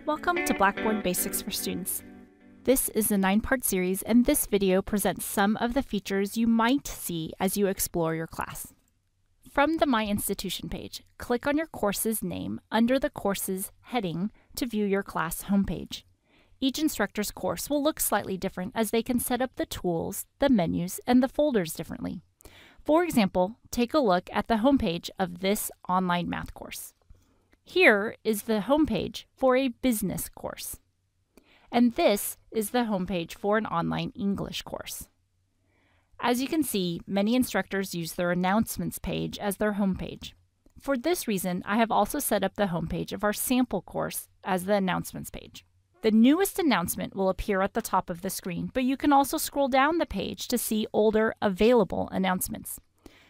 Welcome to Blackboard Basics for Students. This is a 9-part series, and this video presents some of the features you might see as you explore your class. From the My Institution page, click on your course's name under the courses heading to view your class homepage. Each instructor's course will look slightly different as they can set up the tools, the menus, and the folders differently. For example, take a look at the homepage of this online math course. Here is the homepage for a business course. And this is the homepage for an online English course. As you can see, many instructors use their announcements page as their homepage. For this reason, I have also set up the homepage of our sample course as the announcements page. The newest announcement will appear at the top of the screen, but you can also scroll down the page to see older available announcements.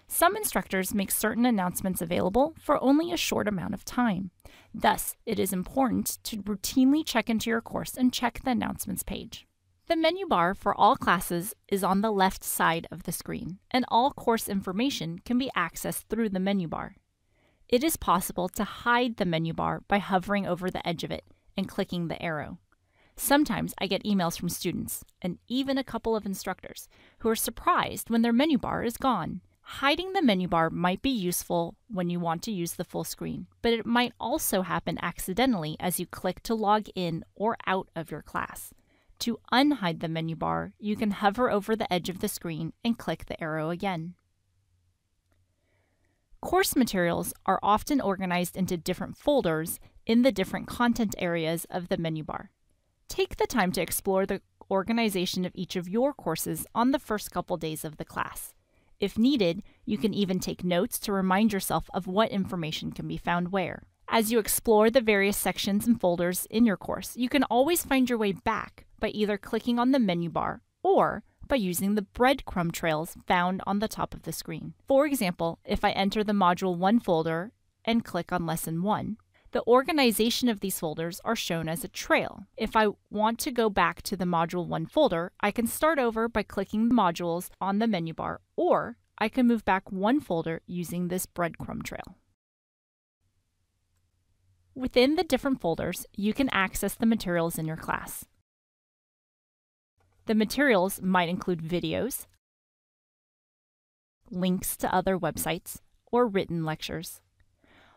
Some instructors make certain announcements available for only a short amount of time. Thus, it is important to routinely check into your course and check the announcements page. The menu bar for all classes is on the left side of the screen, and all course information can be accessed through the menu bar. It is possible to hide the menu bar by hovering over the edge of it and clicking the arrow. Sometimes I get emails from students, and even a couple of instructors, who are surprised when their menu bar is gone. Hiding the menu bar might be useful when you want to use the full screen, but it might also happen accidentally as you click to log in or out of your class. To unhide the menu bar, you can hover over the edge of the screen and click the arrow again. Course materials are often organized into different folders in the different content areas of the menu bar. Take the time to explore the organization of each of your courses on the first couple days of the class. If needed, you can even take notes to remind yourself of what information can be found where. As you explore the various sections and folders in your course, you can always find your way back by either clicking on the menu bar or by using the breadcrumb trails found on the top of the screen. For example, if I enter the Module 1 folder and click on Lesson 1, the organization of these folders are shown as a trail. If I want to go back to the Module 1 folder, I can start over by clicking the modules on the menu bar, or I can move back one folder using this breadcrumb trail. Within the different folders, you can access the materials in your class. The materials might include videos, links to other websites, or written lectures.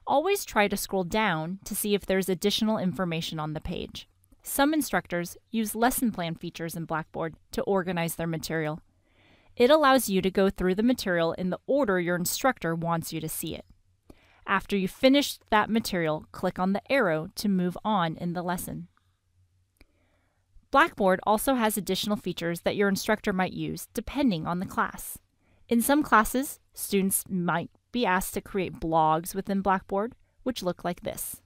Always try to scroll down to see if there's additional information on the page. Some instructors use lesson plan features in Blackboard to organize their material. It allows you to go through the material in the order your instructor wants you to see it. After you finish that material, click on the arrow to move on in the lesson. Blackboard also has additional features that your instructor might use depending on the class. In some classes, students might be asked to create blogs within Blackboard, which look like this.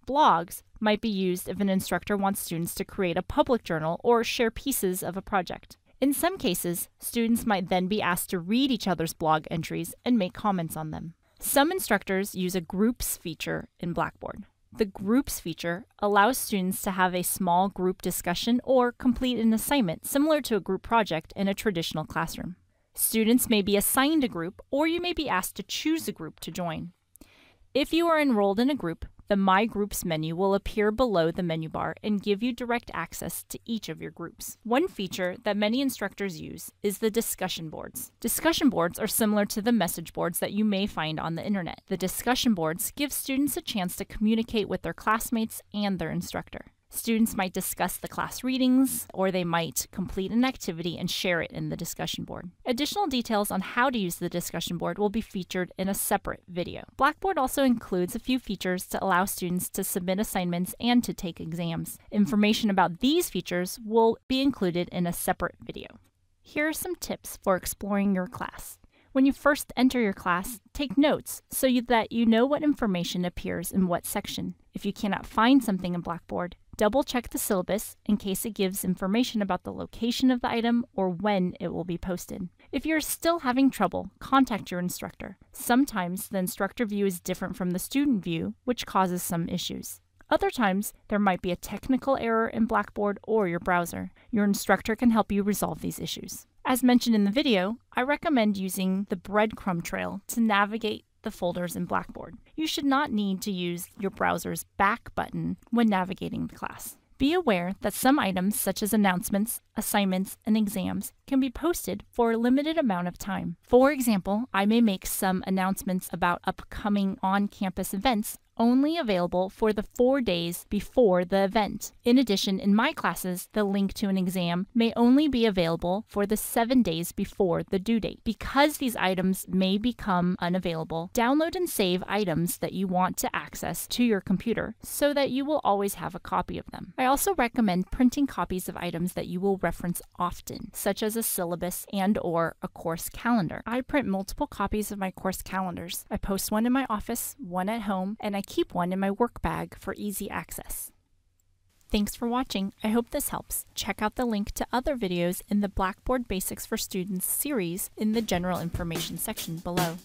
Blogs might be used if an instructor wants students to create a public journal or share pieces of a project. In some cases, students might then be asked to read each other's blog entries and make comments on them. Some instructors use a groups feature in Blackboard. The groups feature allows students to have a small group discussion or complete an assignment similar to a group project in a traditional classroom. Students may be assigned a group, or you may be asked to choose a group to join. If you are enrolled in a group, the My Groups menu will appear below the menu bar and give you direct access to each of your groups. One feature that many instructors use is the discussion boards. Discussion boards are similar to the message boards that you may find on the internet. The discussion boards give students a chance to communicate with their classmates and their instructor. Students might discuss the class readings, or they might complete an activity and share it in the discussion board. Additional details on how to use the discussion board will be featured in a separate video. Blackboard also includes a few features to allow students to submit assignments and to take exams. Information about these features will be included in a separate video. Here are some tips for exploring your class. When you first enter your class, take notes so that you know what information appears in what section. If you cannot find something in Blackboard, double-check the syllabus in case it gives information about the location of the item or when it will be posted. If you're still having trouble, contact your instructor. Sometimes the instructor view is different from the student view, which causes some issues. Other times, there might be a technical error in Blackboard or your browser. Your instructor can help you resolve these issues. As mentioned in the video, I recommend using the breadcrumb trail to navigate the the folders in Blackboard. You should not need to use your browser's back button when navigating the class. Be aware that some items, such as announcements, assignments, and exams, can be posted for a limited amount of time. For example, I may make some announcements about upcoming on-campus events only available for the 4 days before the event. In addition, in my classes, the link to an exam may only be available for the 7 days before the due date. Because these items may become unavailable, download and save items that you want to access to your computer so that you will always have a copy of them. I also recommend printing copies of items that you will reference often, such as a syllabus and/or a course calendar. I print multiple copies of my course calendars. I post one in my office, one at home, and I keep one in my work bag for easy access. Thanks for watching. I hope this helps. Check out the link to other videos in the Blackboard Basics for Students series in the general information section below.